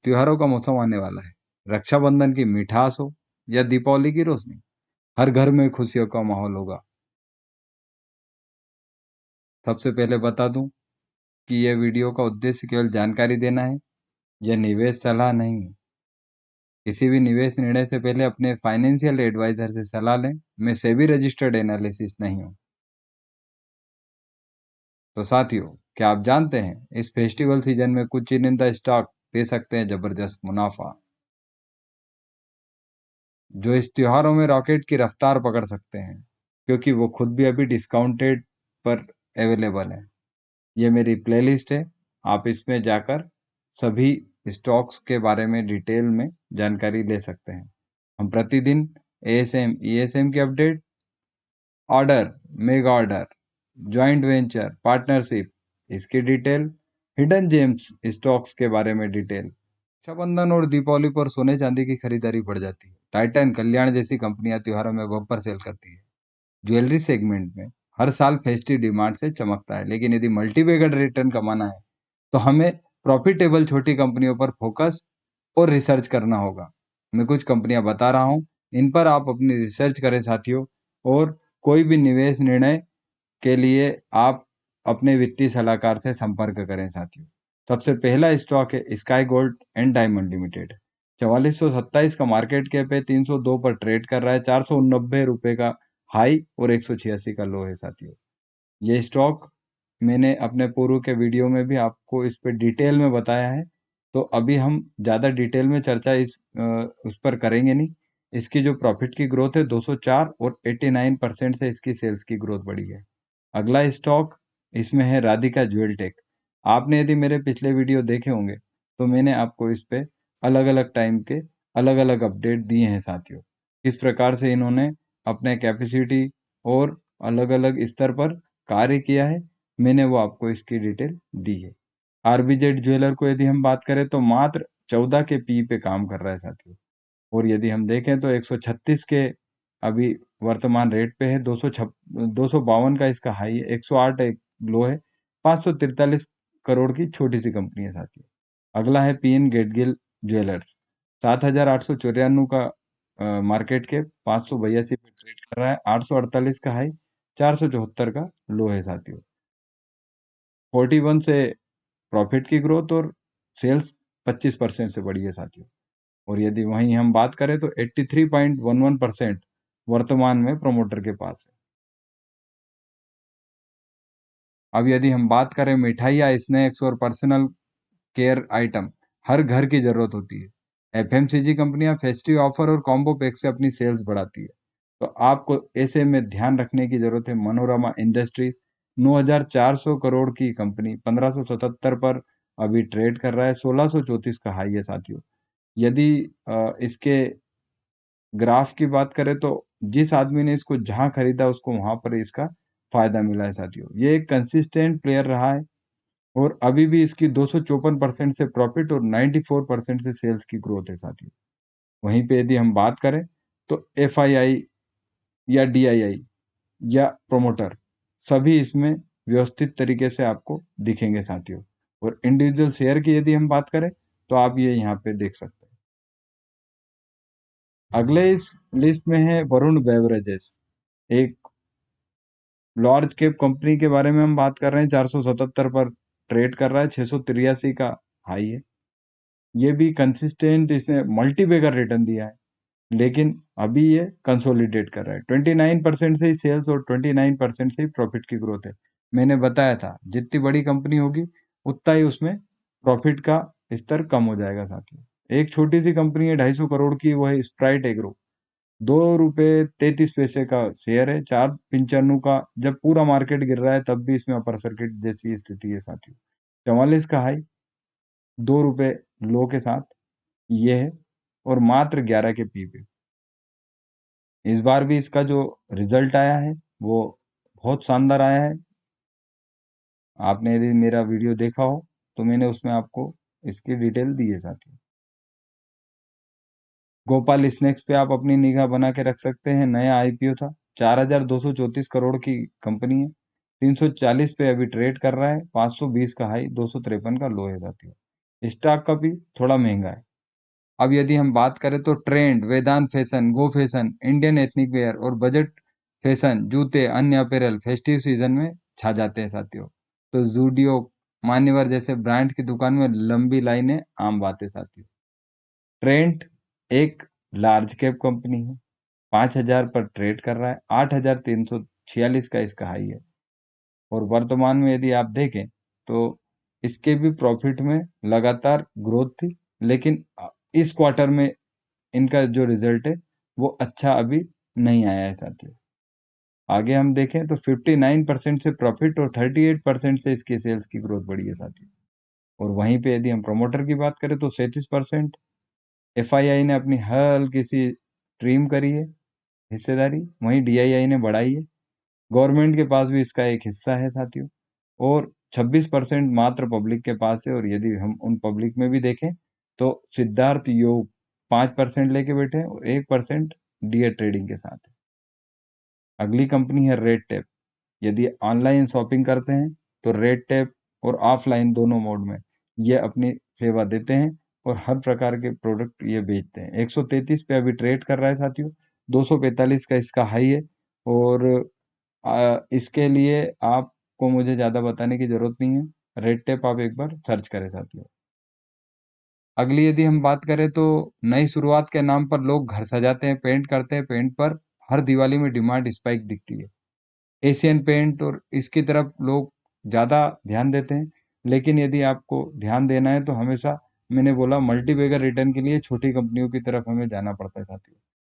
त्योहारों का मौसम आने वाला है। रक्षाबंधन की मिठास हो या दीपावली की रोशनी, हर घर में खुशियों का माहौल होगा। सबसे पहले बता दूं कि यह वीडियो का उद्देश्य केवल जानकारी देना है, यह निवेश सलाह नहीं है। किसी भी निवेश निर्णय से पहले अपने फाइनेंशियल एडवाइजर से सलाह लें। मैं सेबी रजिस्टर्ड एनालिसिस नहीं हूं। तो साथियों, क्या आप जानते हैं इस फेस्टिवल सीजन में कुछ चुनिंदा स्टॉक दे सकते हैं जबरदस्त मुनाफा, जो इस त्योहारों में रॉकेट की रफ्तार पकड़ सकते हैं, क्योंकि वो खुद भी अभी डिस्काउंटेड पर अवेलेबल है। ये मेरी प्लेलिस्ट है, आप इसमें जाकर सभी स्टॉक्स के बारे में डिटेल में जानकारी ले सकते हैं। हम प्रतिदिन एएसएम ईएसएम की update, order, mega order, joint venture, partnership, इसकी डिटेल, हिडन जेम्स स्टॉक्स के बारे में डिटेल। रक्षाबंधन और दीपावली पर सोने चांदी की खरीदारी बढ़ जाती है। टाइटन, कल्याण जैसी कंपनियां त्योहारों में बम्पर सेल करती है। ज्वेलरी सेगमेंट में हर साल फेस्टिव डिमांड से चमकता है, लेकिन यदि मल्टीबैगर रिटर्न कमाना है तो हमें प्रॉफिटेबल छोटी कंपनियों पर फोकस और रिसर्च करना होगा। मैं कुछ कंपनियां बता रहा हूं, इन पर आप अपनी रिसर्च करें साथियों। और कोई भी निवेश निर्णय के लिए आप अपने वित्तीय सलाहकार से संपर्क करें साथियों। सबसे पहला स्टॉक है sky gold and diamond limited. 4427 का मार्केट कैप है, 302 पर ट्रेड कर रहा है, 489 का हाई और 186 का लो है साथियों। ये स्टॉक मैंने अपने पूर्व के वीडियो में भी आपको इस पर डिटेल में बताया है, तो अभी हम ज़्यादा डिटेल में चर्चा उस पर करेंगे नहीं। इसकी जो प्रॉफिट की ग्रोथ है 204 और 89% से इसकी सेल्स की ग्रोथ बढ़ी है। अगला स्टॉक इसमें है राधिका ज्वेल टेक। आपने यदि मेरे पिछले वीडियो देखे होंगे तो मैंने आपको इस पे अलग अलग टाइम के अलग अलग अपडेट दिए हैं साथियों। किस प्रकार से इन्होंने अपने कैपेसिटी और अलग अलग स्तर पर कार्य किया है, मैंने वो आपको इसकी डिटेल दी है। आरबीजेड ज्वेलर को यदि हम बात करें तो मात्र 14 के पी पे काम कर रहा है साथियों। और यदि हम देखें तो 136 के अभी वर्तमान रेट पे है, 252 का इसका हाई है, 108 एक लो है, 543 करोड़ की छोटी सी कंपनी है साथियों। अगला है पीएन गेटगिल ज्वेलर्स, 7,894 का मार्केट के, 582 पे ट्रेड कर रहा है, 848 का हाई, 474 का लो है साथियों। 41 से प्रॉफिट की ग्रोथ और सेल्स 25% से बढ़ी है साथियों। और यदि वहीं हम बात करें तो 83.11% वर्तमान में प्रमोटर के पास है। अब यदि हम बात करें मिठाइयाँ, स्नैक्स और पर्सनल केयर आइटम, हर घर की जरूरत होती है। एफएमसीजी कंपनियां फेस्टिव ऑफर और कॉम्बो पैक से अपनी सेल्स बढ़ाती है, तो आपको ऐसे में ध्यान रखने की जरूरत है। मनोरमा इंडस्ट्रीज, 9,400 करोड़ की कंपनी, 1577 पर अभी ट्रेड कर रहा है, 1634 का हाई है साथियों। यदि इसके ग्राफ की बात करें तो जिस आदमी ने इसको जहां खरीदा उसको वहां पर इसका फायदा मिला है साथियों। ये एक कंसिस्टेंट प्लेयर रहा है और अभी भी इसकी 254% से प्रॉफिट और 94% से सेल्स की ग्रोथ है साथियों। वहीं पे यदि हम बात करें तो एफआईआई या डीआईआई या प्रोमोटर, सभी इसमें व्यवस्थित तरीके से आपको दिखेंगे साथियों। और इंडिविजुअल शेयर की यदि हम बात करें तो आप ये यहाँ पे देख सकते हैं। अगले इस लिस्ट में है वरुण बेवरेजेस, एक लार्ज कैप कंपनी के बारे में हम बात कर रहे हैं। 477 पर ट्रेड कर रहा है, 683 का हाई है। ये भी कंसिस्टेंट इसने मल्टी बैगर रिटर्न दिया है, लेकिन अभी ये कंसोलिडेट कर रहा है। 29% से ही सेल्स और 29% से ही प्रॉफिट की ग्रोथ है। मैंने बताया था जितनी बड़ी कंपनी होगी उतना ही उसमें प्रॉफिट का स्तर कम हो जाएगा साथियों। एक छोटी सी कंपनी है 250 करोड़ की, वो है स्प्राइट एग्रो, 2 रुपये 33 पैसे का शेयर है, 495 का। जब पूरा मार्केट गिर रहा है तब भी इसमें अपर सर्किट जैसी स्थिति है साथियों। 44 का हाई, 2 रुपये लो के साथ ये है, और मात्र 11 के पी पे। इस बार भी इसका जो रिजल्ट आया है वो बहुत शानदार आया है। आपने यदि मेरा वीडियो देखा हो तो मैंने उसमें आपको इसकी डिटेल दी है साथियों। गोपाल स्नैक्स पे आप अपनी निगाह बना के रख सकते हैं। नया आईपीओ था, 4,234 करोड़ की कंपनी है, 340 पे अभी ट्रेड कर रहा है, 520 का हाई, 253 का लो है साथियों। स्टॉक का भी थोड़ा महंगा है। अब यदि हम बात करें तो ट्रेंड, वेदांत फैशन, गो फैशन, इंडियन एथनिक वेयर और बजट फैशन, जूते, अन्य अपैरल फेस्टिव सीजन में छा जाते हैं साथियों। तो जूडियो, मान्यवर जैसे ब्रांड की दुकान में लंबी लाइनें आम बात है साथियों। ट्रेंड एक लार्ज कैप कंपनी है, 5,000 पर ट्रेड कर रहा है, 8,346 का इसका हाई है। और वर्तमान में यदि आप देखें तो इसके भी प्रॉफिट में लगातार ग्रोथ थी, लेकिन इस क्वार्टर में इनका जो रिजल्ट है वो अच्छा अभी नहीं आया है साथियों। आगे हम देखें तो 59% से प्रॉफिट और 38% से इसकी सेल्स की ग्रोथ बढ़ी है साथियों। और वहीं पे यदि हम प्रमोटर की बात करें तो 37%, एफआईआई ने अपनी हल्की सी ट्रिम करी है हिस्सेदारी, वहीं डीआईआई ने बढ़ाई है। गवर्नमेंट के पास भी इसका एक हिस्सा है साथियों। और 26% मात्र पब्लिक के पास है। और यदि हम उन पब्लिक में भी देखें तो सिद्धार्थ योग 5% लेके बैठे हैं और 1% डीए ट्रेडिंग के साथ है। अगली कंपनी है रेड टेप। यदि ऑनलाइन शॉपिंग करते हैं तो रेड टेप और ऑफलाइन दोनों मोड में ये अपनी सेवा देते हैं और हर प्रकार के प्रोडक्ट ये बेचते हैं। 133 पे अभी ट्रेड कर रहा है साथियों, 245 का इसका हाई है। और इसके लिए आपको मुझे ज़्यादा बताने की ज़रूरत नहीं है, रेड टेप आप एक बार सर्च करें साथियों। अगली यदि हम बात करें तो नई शुरुआत के नाम पर लोग घर सजाते हैं, पेंट करते हैं, पेंट पर हर दिवाली में डिमांड स्पाइक दिखती है। एशियन पेंट और इसकी तरफ लोग ज़्यादा ध्यान देते हैं। लेकिन यदि आपको ध्यान देना है तो हमेशा, मैंने बोला, मल्टीबैगर रिटर्न के लिए छोटी कंपनियों की तरफ हमें जाना पड़ता है साथियों।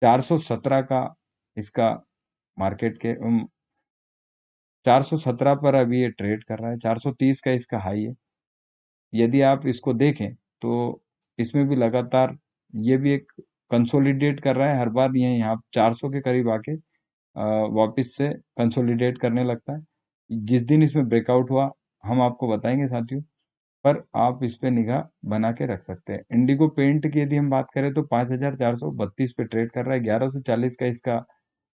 417 का इसका मार्केट के 417 पर अभी ये ट्रेड कर रहा है, 430 का इसका हाई है। यदि आप इसको देखें तो इसमें भी लगातार ये भी एक कंसोलिडेट कर रहा है, हर बार ये यहाँ 400 के करीब आके वापस से कंसोलिडेट करने लगता है। जिस दिन इसमें ब्रेकआउट हुआ हम आपको बताएंगे साथियों, पर आप इस पे निगाह बना के रख सकते हैं। इंडिगो पेंट की यदि हम बात करें तो 5,432 पे ट्रेड कर रहा है, 1140 का इसका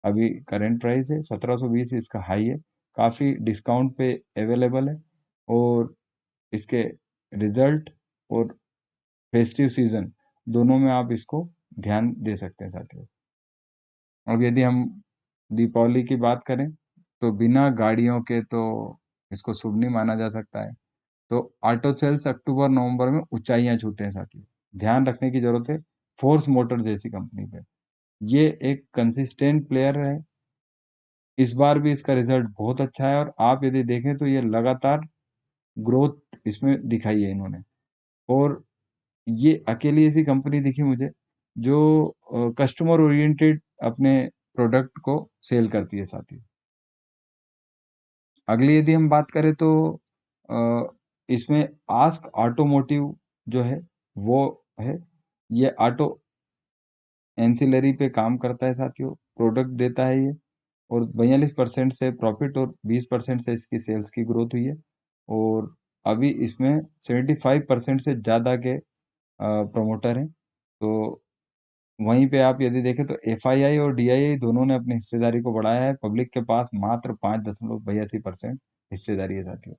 अभी करंट प्राइस है, 1720 इसका हाई है। काफ़ी डिस्काउंट पे अवेलेबल है। और इसके रिजल्ट और फेस्टिव सीजन दोनों में आप इसको ध्यान दे सकते हैं साथियों। अब यदि हम दीपावली की बात करें तो बिना गाड़ियों के तो इसको शुभ नहीं माना जा सकता है। तो ऑटो सेल्स अक्टूबर नवंबर में ऊंचाइयां छूते हैं साथियों, ध्यान रखने की जरूरत है। फोर्स मोटर जैसी कंपनी पे ये एक कंसिस्टेंट प्लेयर है। इस बार भी इसका रिजल्ट बहुत अच्छा है और आप यदि देखें तो ये लगातार ग्रोथ इसमें दिखाई है इन्होंने। और ये अकेली ऐसी कंपनी दिखी मुझे जो कस्टमर ओरिएंटेड अपने प्रोडक्ट को सेल करती है साथी। अगली यदि हम बात करें तो इसमें आस्क ऑटोमोटिव जो है वो है। ये ऑटो एंसिलरी पे काम करता है साथियों, प्रोडक्ट देता है ये। और 42% से प्रॉफिट और 20% से इसकी सेल्स की ग्रोथ हुई है। और अभी इसमें 75% से ज़्यादा के प्रमोटर हैं। तो वहीं पे आप यदि देखें तो एफआईआई और डीआईआई दोनों ने अपनी हिस्सेदारी को बढ़ाया है। पब्लिक के पास मात्र 5.82% हिस्सेदारी है साथियों।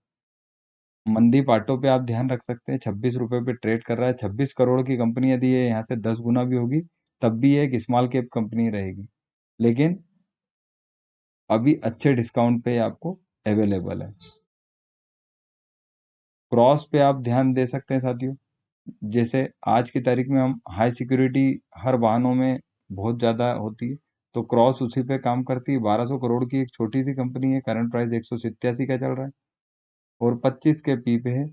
मंदीप ऑटो पे आप ध्यान रख सकते हैं, 26 रुपए पे ट्रेड कर रहा है। 26 करोड़ की कंपनी यदि ये यहाँ से 10 गुना भी होगी तब भी ये एक स्मॉल कैप कंपनी रहेगी। लेकिन अभी अच्छे डिस्काउंट पे आपको अवेलेबल है। क्रॉस पे आप ध्यान दे सकते हैं साथियों। जैसे आज की तारीख में हम हाई सिक्योरिटी हर वाहनों में बहुत ज़्यादा होती है, तो क्रॉस उसी पे काम करती है। 1200 करोड़ की एक छोटी सी कंपनी है, करंट प्राइस 187 का चल रहा है और 25 के पी पे है।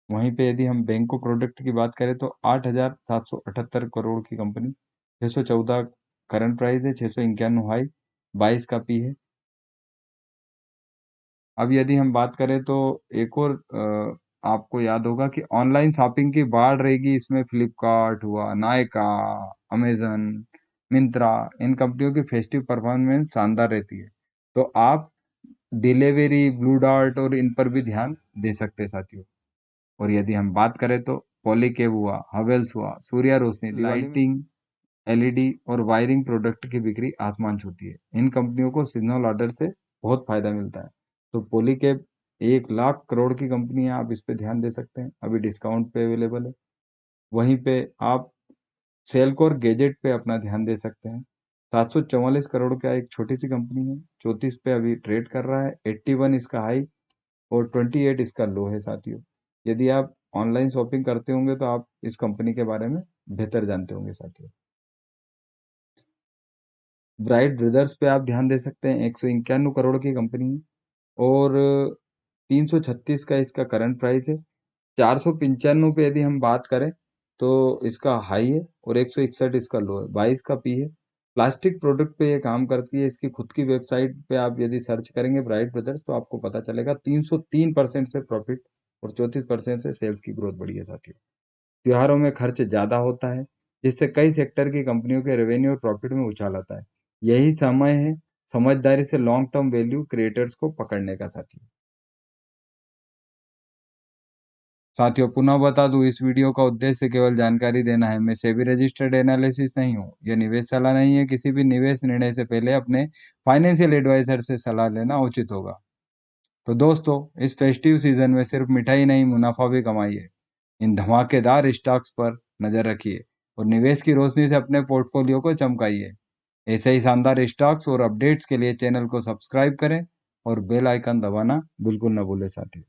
वहीं पे यदि हम बैंको प्रोडक्ट की बात करें तो 8,778 करोड़ की कंपनी, 614 करंट प्राइस है, 691 हाई, 22 का पी है। अब यदि हम बात करें तो एक और आपको याद होगा कि ऑनलाइन शॉपिंग की बाढ़ रहेगी इसमें। फ्लिपकार्ट हुआ, नायका, अमेजन, मिंत्रा, इन कंपनियों की फेस्टिव परफॉर्मेंस शानदार रहती है। तो आप डिलीवरी, ब्लू डार्ट और इन पर भी ध्यान दे सकते हैं साथियों। और यदि हम बात करें तो पॉलीकेब हुआ, हवेल्स हुआ, सूर्या रोशनी, लाइटिंग, एलईडी और वायरिंग प्रोडक्ट की बिक्री आसमान छूती है। इन कंपनियों को सीजनल ऑर्डर से बहुत फायदा मिलता है। तो पॉलीकेब 1 लाख करोड़ की कंपनी है, आप इस पे ध्यान दे सकते हैं, अभी डिस्काउंट पे अवेलेबल है। वहीं पे आप सेलकॉर गैजेट पे अपना ध्यान दे सकते हैं। 744 करोड़ का एक छोटी सी कंपनी है, 34 पे अभी ट्रेड कर रहा है, 81 इसका हाई और 28 इसका लो है साथियों। यदि आप ऑनलाइन शॉपिंग करते होंगे तो आप इस कंपनी के बारे में बेहतर जानते होंगे साथियों। ब्राइट ब्रदर्स पे आप ध्यान दे सकते हैं, 191 करोड़ की कंपनी है और 336 का इसका करंट प्राइस है। 495 पे यदि हम बात करें तो इसका हाई है और 161 इसका लो है, 22 का पी है। प्लास्टिक प्रोडक्ट पे ये काम करती है, इसकी खुद की वेबसाइट पे आप यदि सर्च करेंगे ब्राइट ब्रदर्स तो आपको पता चलेगा 303% से प्रॉफिट और 34% से सेल्स की ग्रोथ बढ़ी है साथियों। त्योहारों में खर्च ज़्यादा होता है, जिससे कई सेक्टर की कंपनियों के रेवेन्यू और प्रॉफिट में उछाल आता है। यही समय है समझदारी से लॉन्ग टर्म वैल्यू क्रिएटर्स को पकड़ने का साथियों। साथियों पुनः बता दूं, इस वीडियो का उद्देश्य केवल जानकारी देना है। मैं सेबी रजिस्टर्ड एनालिसिस नहीं हूँ। यह निवेश सलाह नहीं है। किसी भी निवेश निर्णय से पहले अपने फाइनेंशियल एडवाइजर से सलाह लेना उचित होगा। तो दोस्तों, इस फेस्टिव सीजन में सिर्फ मिठाई नहीं, मुनाफा भी कमाइए। इन धमाकेदार स्टॉक्स पर नजर रखिए और निवेश की रोशनी से अपने पोर्टफोलियो को चमकाइए। ऐसे ही शानदार स्टॉक्स और अपडेट्स के लिए चैनल को सब्सक्राइब करें और बेल आइकन दबाना बिल्कुल न भूलें साथियों।